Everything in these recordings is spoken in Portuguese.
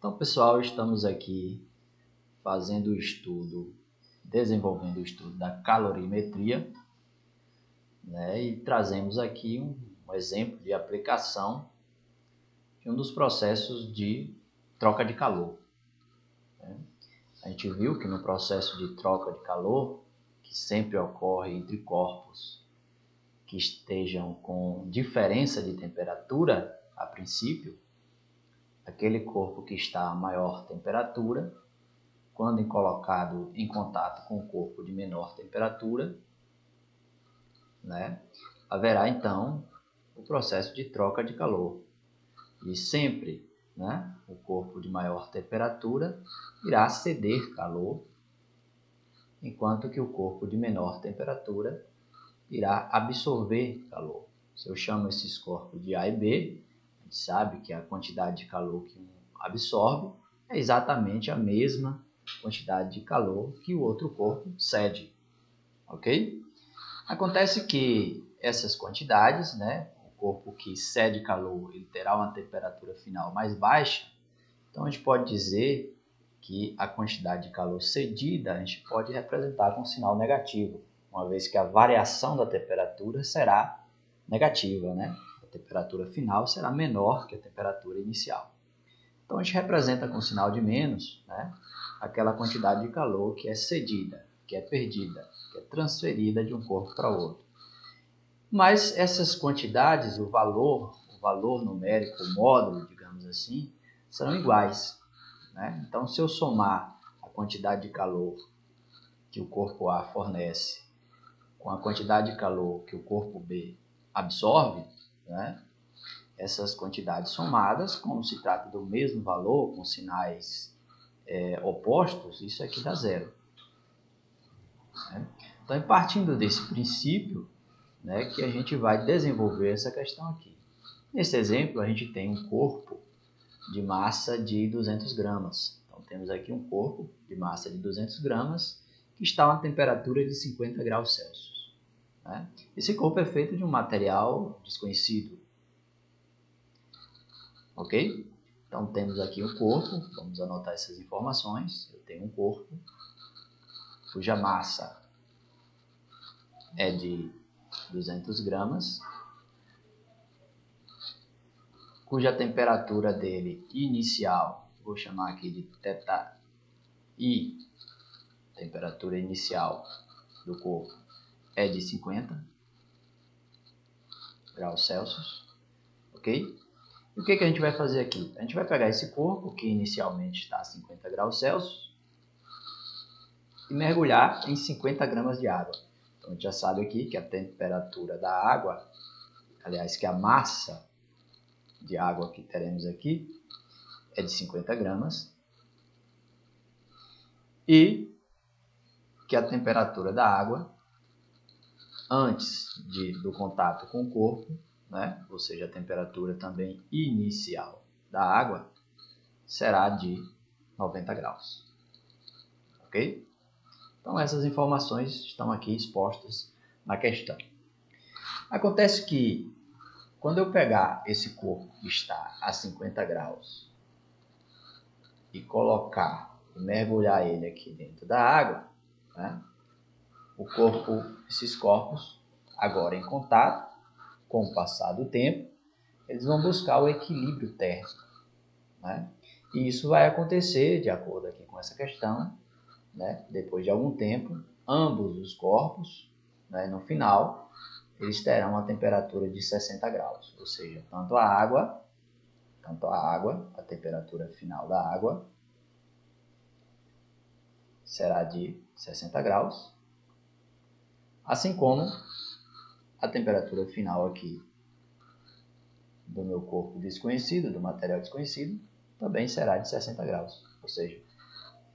Então, pessoal, estamos aqui fazendo o estudo, desenvolvendo o estudo da calorimetria, né? E trazemos aqui um exemplo de aplicação de um dos processos de troca de calor, né? A gente viu que no processo de troca de calor, que sempre ocorre entre corpos que estejam com diferença de temperatura, a princípio, aquele corpo que está a maior temperatura, quando colocado em contato com o corpo de menor temperatura, né, haverá então o processo de troca de calor. E sempre, né, o corpo de maior temperatura irá ceder calor, enquanto que o corpo de menor temperatura irá absorver calor. Se eu chamo esses corpos de A e B, a gente sabe que a quantidade de calor que um absorve é exatamente a mesma quantidade de calor que o outro corpo cede, ok? Acontece que essas quantidades, né, o corpo que cede calor, ele terá uma temperatura final mais baixa, então a gente pode dizer que a quantidade de calor cedida a gente pode representar com um sinal negativo, uma vez que a variação da temperatura será negativa, né? A temperatura final será menor que a temperatura inicial. Então a gente representa com sinal de menos, né, aquela quantidade de calor que é cedida, que é perdida, que é transferida de um corpo para outro. Mas essas quantidades, o valor numérico, o módulo, digamos assim, serão iguais, né? Então, se eu somar a quantidade de calor que o corpo A fornece com a quantidade de calor que o corpo B absorve, né, essas quantidades somadas, como se trata do mesmo valor, com sinais opostos, isso aqui dá zero, né? Então, partindo desse princípio, né, que a gente vai desenvolver essa questão aqui. Nesse exemplo, a gente tem um corpo de massa de 200 gramas. Então, temos aqui um corpo de massa de 200 gramas que está a uma temperatura de 50 graus Celsius, né? Esse corpo é feito de um material desconhecido, ok? Então, temos aqui um corpo, vamos anotar essas informações. Eu tenho um corpo cuja massa é de 200 gramas, cuja temperatura dele inicial, vou chamar aqui de θI, temperatura inicial do corpo é de 50 graus Celsius, ok? E o que a gente vai fazer aqui? A gente vai pegar esse corpo, que inicialmente está a 50 graus Celsius, e mergulhar em 50 gramas de água. Então, a gente já sabe aqui que a temperatura da água, aliás, que a massa de água que teremos aqui é de 50 gramas, e que a temperatura da água, antes do contato com o corpo, né, ou seja, a temperatura também inicial da água, será de 90 graus. Ok? Então, essas informações estão aqui expostas na questão. Acontece que, quando eu pegar esse corpo que está a 50 graus e colocar, mergulhar ele aqui dentro da água, né, esses corpos, agora em contato, com o passar do tempo, eles vão buscar o equilíbrio térmico, né? E isso vai acontecer, de acordo aqui com essa questão, né, depois de algum tempo, ambos os corpos, né, no final, eles terão uma temperatura de 60 graus, ou seja, tanto a água, a temperatura final da água será de 60 graus, assim como a temperatura final aqui do meu corpo desconhecido, do material desconhecido, também será de 60 graus. Ou seja,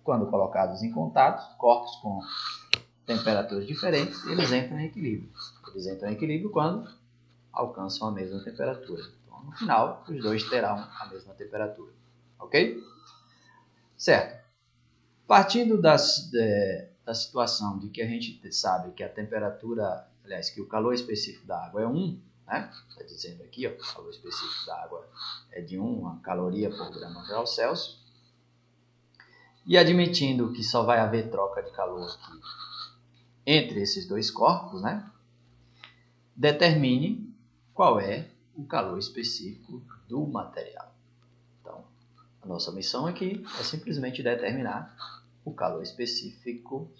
quando colocados em contato, corpos com temperaturas diferentes, eles entram em equilíbrio. Eles entram em equilíbrio quando alcançam a mesma temperatura. Então, no final, os dois terão a mesma temperatura. Ok? Certo. Partindo da situação de que a gente sabe que a temperatura, aliás, que o calor específico da água é 1, né? Está dizendo aqui, ó, o calor específico da água é de 1 caloria por grama grau Celsius. E admitindo que só vai haver troca de calor aqui entre esses dois corpos, né? Determine qual é o calor específico do material. Então, a nossa missão aqui é simplesmente determinar o calor específico,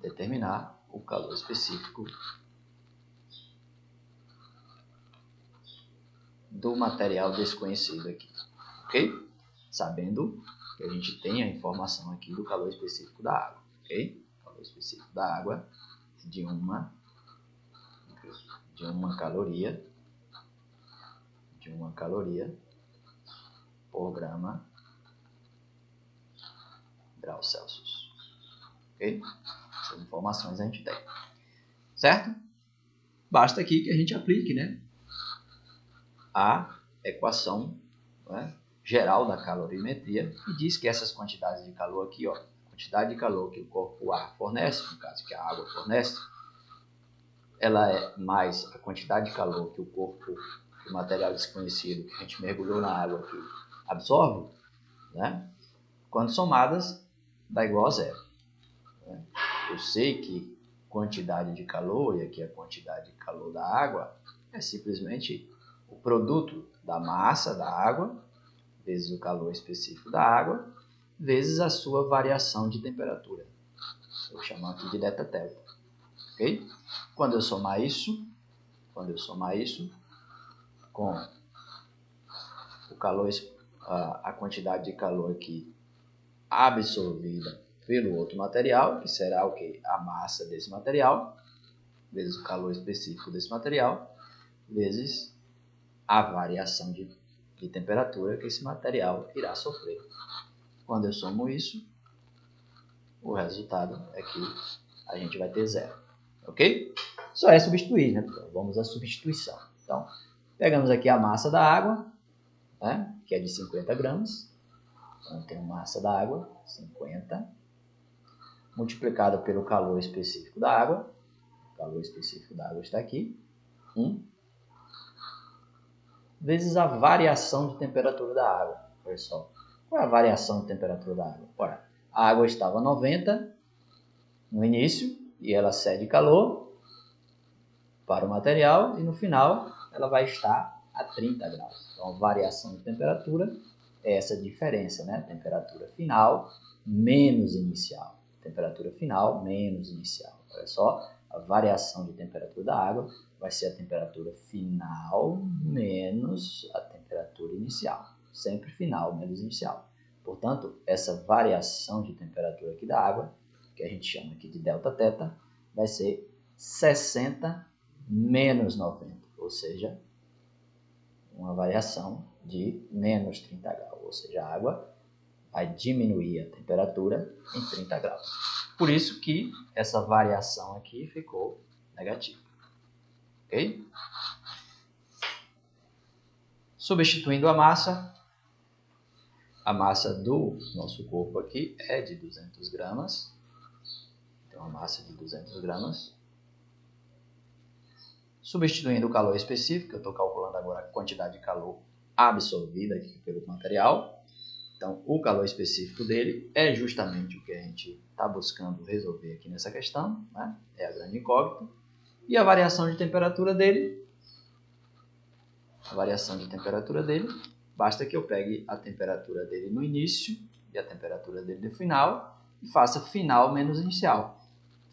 determinar o calor específico do material desconhecido aqui, ok? Sabendo que a gente tem a informação aqui do calor específico da água, ok? O calor específico da água é de uma caloria por grama grau Celsius, ok? Essas informações a gente tem, certo? Basta aqui que a gente aplique, né, a equação, né, geral da calorimetria e diz que essas quantidades de calor aqui, ó, quantidade de calor que o corpo ar fornece, no caso que a água fornece, ela é mais a quantidade de calor que o corpo, o material desconhecido que a gente mergulhou na água aqui absorve, né? Quando somadas, dá igual a zero. Né? Eu sei que quantidade de calor, e aqui a quantidade de calor da água, é simplesmente o produto da massa da água, vezes o calor específico da água, vezes a sua variação de temperatura. Eu chamo aqui de ΔT. Ok? Quando eu somar isso com o calor, a quantidade de calor aqui absorvida pelo outro material, que será o que? A massa desse material, vezes o calor específico desse material, vezes a variação de temperatura que esse material irá sofrer. Quando eu somo isso, o resultado é que a gente vai ter zero. Ok? Só é substituir, né? Então, vamos à substituição. Então, pegamos aqui a massa da água, né? Que é de 50 gramas. Então, tem massa da água, 50, multiplicado pelo calor específico da água. O calor específico da água está aqui. 1. Vezes a variação de temperatura da água. Olha só. Qual é a variação de temperatura da água? Ora, a água estava a 90 no início e ela cede calor para o material e no final ela vai estar a 30 graus. Então, a variação de temperatura é essa diferença, né? Temperatura final menos inicial. Temperatura final menos inicial. Olha só, a variação de temperatura da água vai ser a temperatura final menos a temperatura inicial. Sempre final menos inicial. Portanto, essa variação de temperatura aqui da água, que a gente chama aqui de ΔT, vai ser 60 menos 90, ou seja, uma variação de menos 30 graus, ou seja, a água vai diminuir a temperatura em 30 graus. Por isso que essa variação aqui ficou negativa. Ok? Substituindo a massa do nosso corpo aqui é de 200 gramas. Então, a massa de 200 gramas. Substituindo o calor específico, eu estou calculando agora a quantidade de calor absorvida aqui pelo material. Então, o calor específico dele é justamente o que a gente está buscando resolver aqui nessa questão, né? É a grande incógnita. E a variação de temperatura dele, basta que eu pegue a temperatura dele no início e a temperatura dele no final e faça final menos inicial.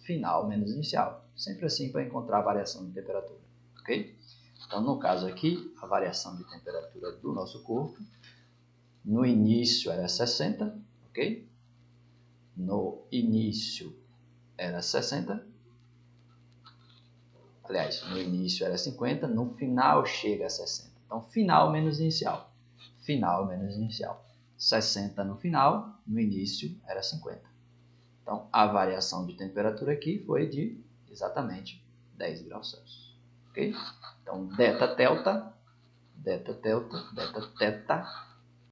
Final menos inicial. Sempre assim para encontrar a variação de temperatura. Ok? Então, no caso aqui, a variação de temperatura do nosso corpo, no início era 60, ok? No início era 60. Aliás, no início era 50, no final chega a 60. Então, final menos inicial. Final menos inicial. 60 no final, no início era 50. Então, a variação de temperatura aqui foi de exatamente 10 graus Celsius. Ok? Então, ΔT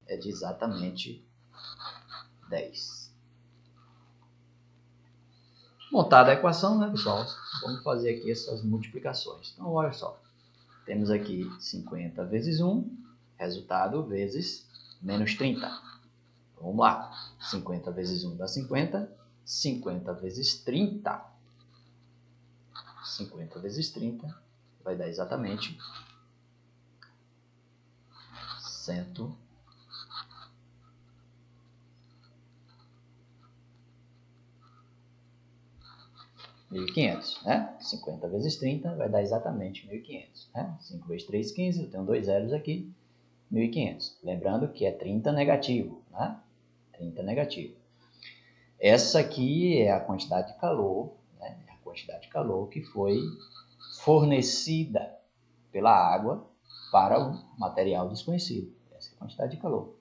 é de exatamente 10. Montada a equação, né, pessoal? Vamos fazer aqui essas multiplicações. Então, olha só. Temos aqui 50 vezes 1, resultado vezes menos 30. Vamos lá. 50 vezes 1 dá 50. 50 vezes 30. 50 vezes 30 vai dar exatamente 1.500, né? 50 vezes 30 vai dar exatamente 1.500, né? 5 vezes 3, 15, eu tenho 2 zeros aqui, 1.500. Lembrando que é 30 negativo, né? 30 negativo. Essa aqui é a quantidade de calor, né? É a quantidade de calor que foi fornecida pela água para o material desconhecido. Essa é a quantidade de calor.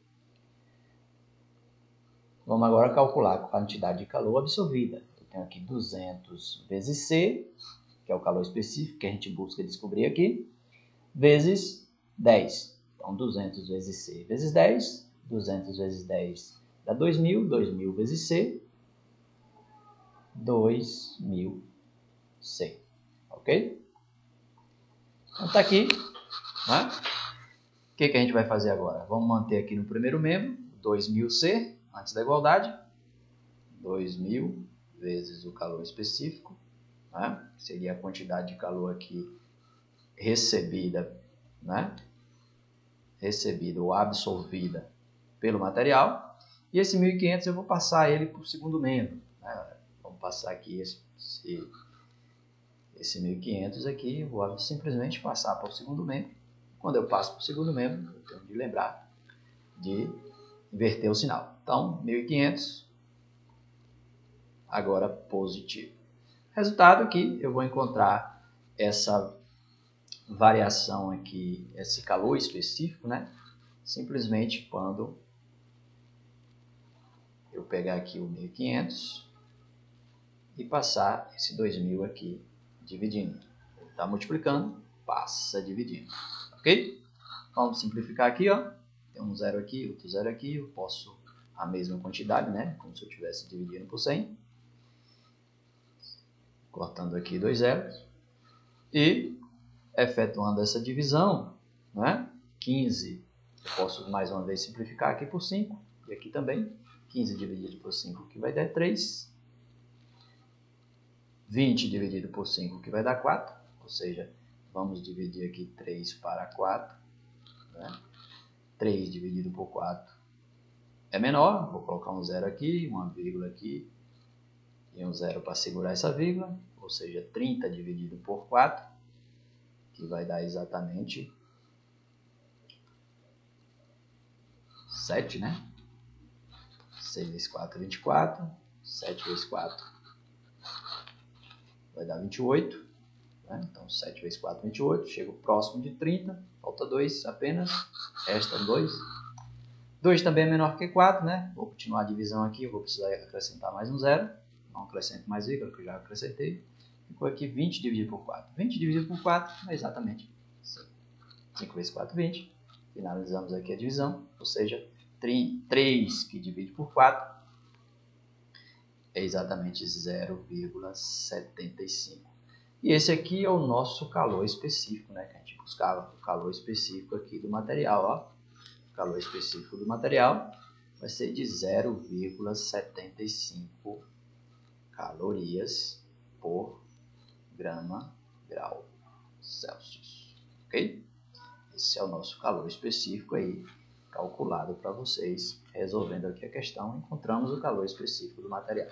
Vamos agora calcular a quantidade de calor absorvida. Eu tenho aqui 200 vezes C, que é o calor específico que a gente busca descobrir aqui, vezes 10. Então, 200 vezes C vezes 10, 200 vezes 10 dá 2.000, 2.000 vezes C, 2.000 C, ok? Então, está aqui, né? O que a gente vai fazer agora? Vamos manter aqui no primeiro membro, 2.000 C, antes da igualdade, 2.000 vezes o calor específico, né? Seria a quantidade de calor aqui recebida, né? Recebida ou absorvida pelo material. E esse 1.500 eu vou passar ele para o segundo membro, né? Vamos passar aqui esse 1.500 aqui, eu vou simplesmente passar para o segundo membro. Quando eu passo para o segundo membro, eu tenho de lembrar de inverter o sinal. Então, 1.500, agora positivo. Resultado aqui, eu vou encontrar essa variação aqui, esse calor específico, né? Simplesmente quando eu pegar aqui o 1.500 e passar esse 2.000 aqui dividindo. Está multiplicando, passa dividindo. Ok? Vamos simplificar aqui, ó. Tem um zero aqui, outro zero aqui. Eu posso a mesma quantidade, né? Como se eu estivesse dividindo por 100. Cortando aqui 2 zeros. E efetuando essa divisão, né? 15, eu posso mais uma vez simplificar aqui por 5. E aqui também. 15 dividido por 5, que vai dar 3. 20 dividido por 5, que vai dar 4. Ou seja, vamos dividir aqui 3 para 4. Né? 3 dividido por 4 é menor. Vou colocar um zero aqui, uma vírgula aqui e um zero para segurar essa vírgula. Ou seja, 30 dividido por 4, que vai dar exatamente 7, né? 6 vezes 4 é 24. 7 vezes 4 vai dar 28. Né? Então, 7 vezes 4 é 28. Chego próximo de 30. Falta 2 apenas. Resta 2. 2 também é menor que 4, né? Vou continuar a divisão aqui. Eu vou precisar acrescentar mais um zero. Não acrescento mais vírgula, que eu já acrescentei. Ficou aqui 20 dividido por 4. 20 dividido por 4 é exatamente 5. 5 vezes 4, 20. Finalizamos aqui a divisão. Ou seja, 3 que divide por 4 é exatamente 0,75. E esse aqui é o nosso calor específico, né? Que a gente buscava, o calor específico aqui do material, ó. O calor específico do material vai ser de 0,75 calorias por grama grau Celsius, ok? Esse é o nosso calor específico aí, calculado para vocês. Resolvendo aqui a questão, encontramos o calor específico do material.